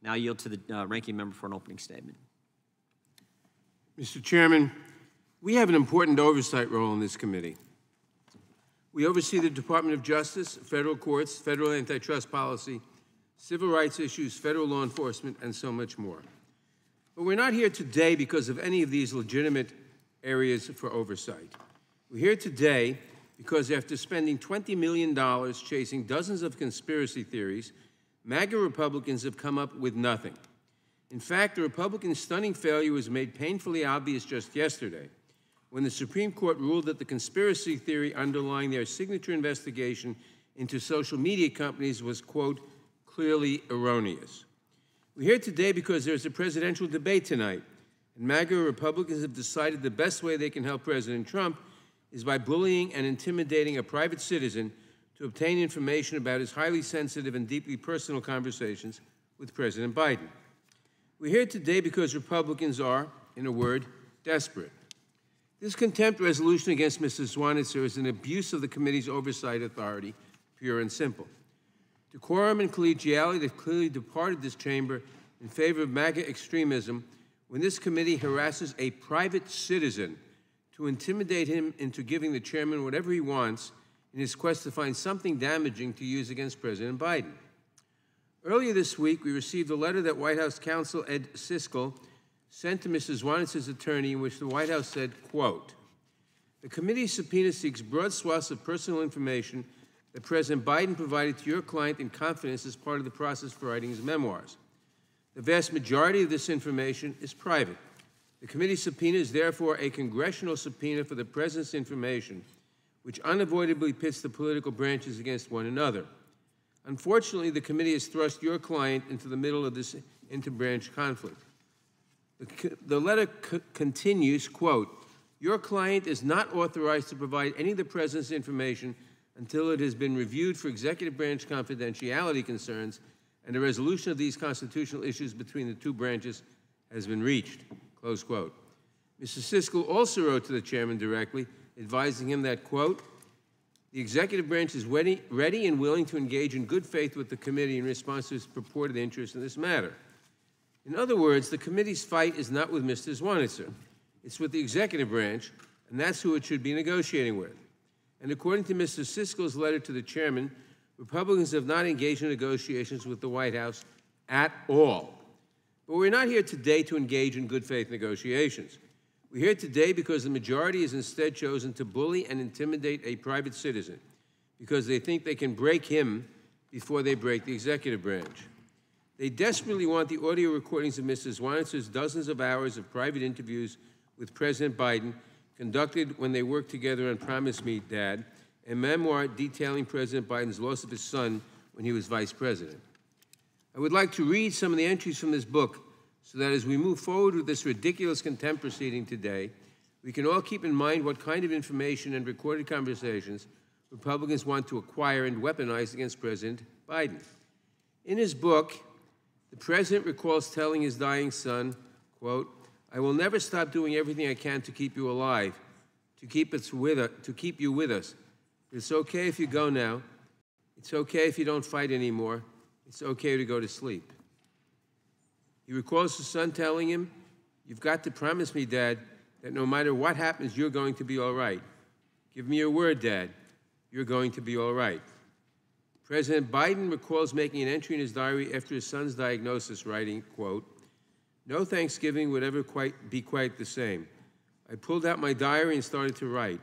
Now I yield to the ranking member for an opening statement. Mr. Chairman, we have an important oversight role in this committee. We oversee the Department of Justice, federal courts, federal antitrust policy, civil rights issues, federal law enforcement, and so much more. But we're not here today because of any of these legitimate areas for oversight. We're here today because after spending $20 million chasing dozens of conspiracy theories, MAGA Republicans have come up with nothing. In fact, the Republicans' stunning failure was made painfully obvious just yesterday when the Supreme Court ruled that the conspiracy theory underlying their signature investigation into social media companies was, quote, clearly erroneous. We're here today because there's a presidential debate tonight, and MAGA Republicans have decided the best way they can help President Trump is by bullying and intimidating a private citizen to obtain information about his highly sensitive and deeply personal conversations with President Biden. We're here today because Republicans are, in a word, desperate. This contempt resolution against Mr. Zwanitzer is an abuse of the committee's oversight authority, pure and simple. Decorum and collegiality have clearly departed this chamber in favor of MAGA extremism when this committee harasses a private citizen to intimidate him into giving the chairman whatever he wants in his quest to find something damaging to use against President Biden. Earlier this week, we received a letter that White House counsel Ed Siskel sent to Mr. Zwanitzer's attorney in which the White House said, quote, the committee's subpoena seeks broad swaths of personal information that President Biden provided to your client in confidence as part of the process for writing his memoirs. The vast majority of this information is private. The committee's subpoena is therefore a congressional subpoena for the president's information, which unavoidably pits the political branches against one another. Unfortunately, the committee has thrust your client into the middle of this interbranch conflict. The letter continues, quote, your client is not authorized to provide any of the president's information until it has been reviewed for executive branch confidentiality concerns and a resolution of these constitutional issues between the two branches has been reached, close quote. Mr. Siskel also wrote to the chairman directly, advising him that, quote, the executive branch is ready and willing to engage in good faith with the committee in response to its purported interest in this matter. In other words, the committee's fight is not with Mr. Zwanitzer. It's with the executive branch, and that's who it should be negotiating with. And according to Mr. Siskel's letter to the chairman, Republicans have not engaged in negotiations with the White House at all. But we're not here today to engage in good faith negotiations. We're here today because the majority has instead chosen to bully and intimidate a private citizen because they think they can break him before they break the executive branch. They desperately want the audio recordings of Mr. Zwanitzer's dozens of hours of private interviews with President Biden conducted when they worked together on Promise Me, Dad, a memoir detailing President Biden's loss of his son when he was vice president. I would like to read some of the entries from this book so that as we move forward with this ridiculous contempt proceeding today, we can all keep in mind what kind of information and recorded conversations Republicans want to acquire and weaponize against President Biden. In his book, the president recalls telling his dying son, quote, I will never stop doing everything I can to keep you alive, to keep you with us. It's okay if you go now. It's okay if you don't fight anymore. It's okay to go to sleep. He recalls his son telling him, you've got to promise me, Dad, that no matter what happens, you're going to be all right. Give me your word, Dad. You're going to be all right. President Biden recalls making an entry in his diary after his son's diagnosis, writing, quote, no Thanksgiving would ever be quite the same. I pulled out my diary and started to write.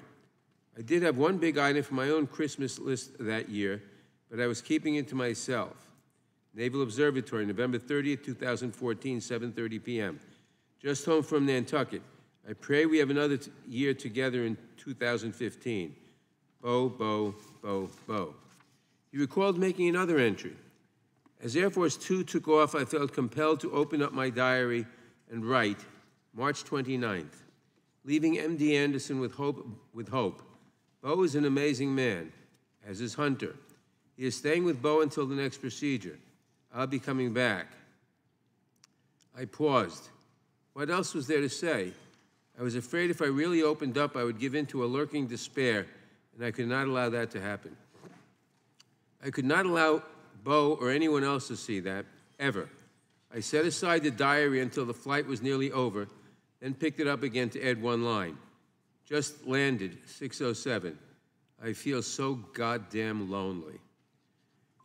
I did have one big item for my own Christmas list that year, but I was keeping it to myself. Naval Observatory, November 30th, 2014, 7:30 p.m. Just home from Nantucket. I pray we have another year together in 2015. Bo, bo, bo, bo. He recalled making another entry. As Air Force 2 took off, I felt compelled to open up my diary and write, March 29th, leaving MD Anderson with hope. Bo is an amazing man, as is Hunter. He is staying with Bo until the next procedure. I'll be coming back. I paused. What else was there to say? I was afraid if I really opened up, I would give in to a lurking despair, and I could not allow that to happen. I could not allow Bo or anyone else to see that, ever. I set aside the diary until the flight was nearly over, then picked it up again to add one line. Just landed, 6:07. I feel so goddamn lonely.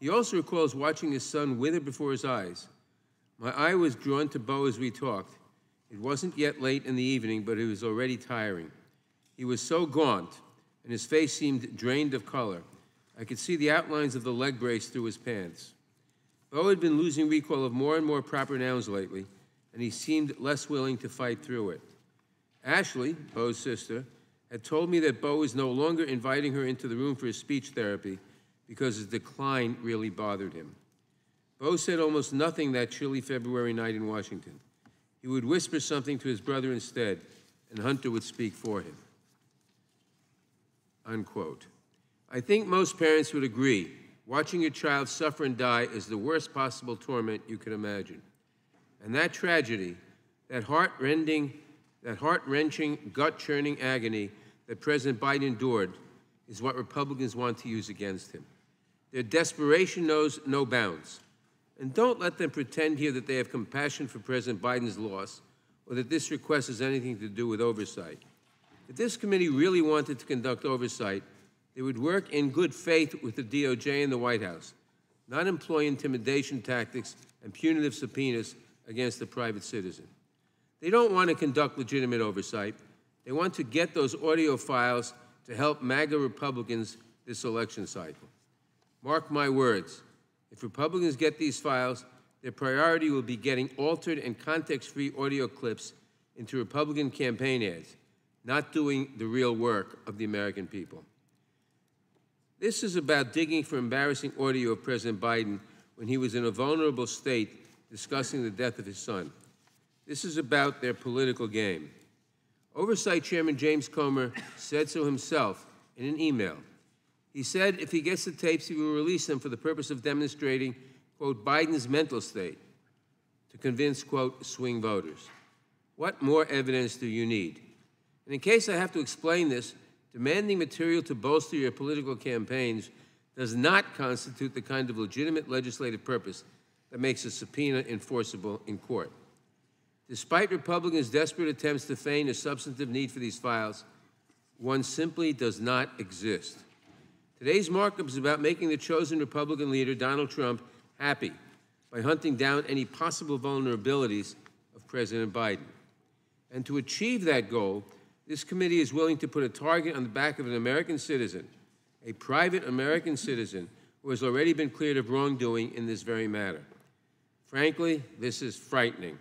He also recalls watching his son wither before his eyes. My eye was drawn to Beau as we talked. It wasn't yet late in the evening, but it was already tiring. He was so gaunt, and his face seemed drained of color. I could see the outlines of the leg brace through his pants. Beau had been losing recall of more and more proper nouns lately, and he seemed less willing to fight through it. Ashley, Beau's sister, had told me that Beau was no longer inviting her into the room for his speech therapy because his decline really bothered him. Beau said almost nothing that chilly February night in Washington. He would whisper something to his brother instead, and Hunter would speak for him. Unquote. I think most parents would agree, watching your child suffer and die is the worst possible torment you can imagine. And that tragedy, that heart-wrenching, gut-churning agony that President Biden endured is what Republicans want to use against him. Their desperation knows no bounds. And don't let them pretend here that they have compassion for President Biden's loss or that this request has anything to do with oversight. If this committee really wanted to conduct oversight, they would work in good faith with the DOJ and the White House, not employ intimidation tactics and punitive subpoenas against a private citizen. They don't want to conduct legitimate oversight. They want to get those audio files to help MAGA Republicans this election cycle. Mark my words, if Republicans get these files, their priority will be getting altered and context-free audio clips into Republican campaign ads, not doing the real work of the American people. This is about digging for embarrassing audio of President Biden when he was in a vulnerable state discussing the death of his son. This is about their political game. Oversight Chairman James Comer said so himself in an email. He said if he gets the tapes, he will release them for the purpose of demonstrating, quote, Biden's mental state to convince, quote, swing voters. What more evidence do you need? And in case I have to explain this, demanding material to bolster your political campaigns does not constitute the kind of legitimate legislative purpose that makes a subpoena enforceable in court. Despite Republicans' desperate attempts to feign a substantive need for these files, one simply does not exist. Today's markup is about making the chosen Republican leader, Donald Trump, happy by hunting down any possible vulnerabilities of President Biden. And to achieve that goal, this committee is willing to put a target on the back of an American citizen, a private American citizen who has already been cleared of wrongdoing in this very matter. Frankly, this is frightening.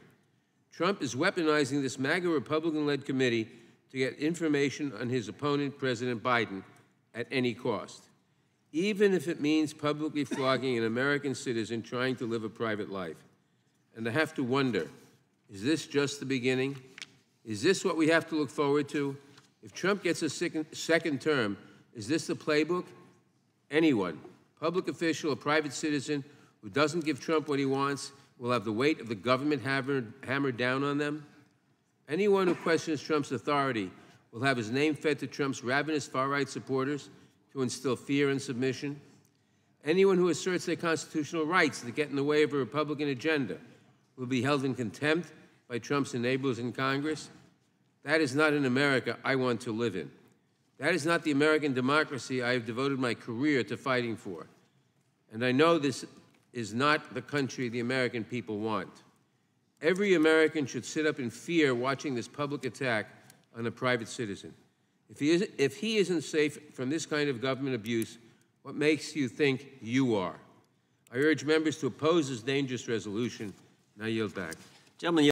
Trump is weaponizing this MAGA Republican-led committee to get information on his opponent, President Biden, at any cost, even if it means publicly flogging an American citizen trying to live a private life. And I have to wonder, is this just the beginning? Is this what we have to look forward to? If Trump gets a second term, is this the playbook? Anyone, public official or private citizen, who doesn't give Trump what he wants will have the weight of the government hammered down on them? Anyone who questions Trump's authority will have his name fed to Trump's ravenous far-right supporters to instill fear and submission. Anyone who asserts their constitutional rights to get in the way of a Republican agenda will be held in contempt by Trump's enablers in Congress. That is not an America I want to live in. That is not the American democracy I have devoted my career to fighting for. And I know this is not the country the American people want. Every American should sit up in fear watching this public attack on a private citizen. If he isn't safe from this kind of government abuse, what makes you think you are? I urge members to oppose this dangerous resolution, and I yield back. Gentlemen,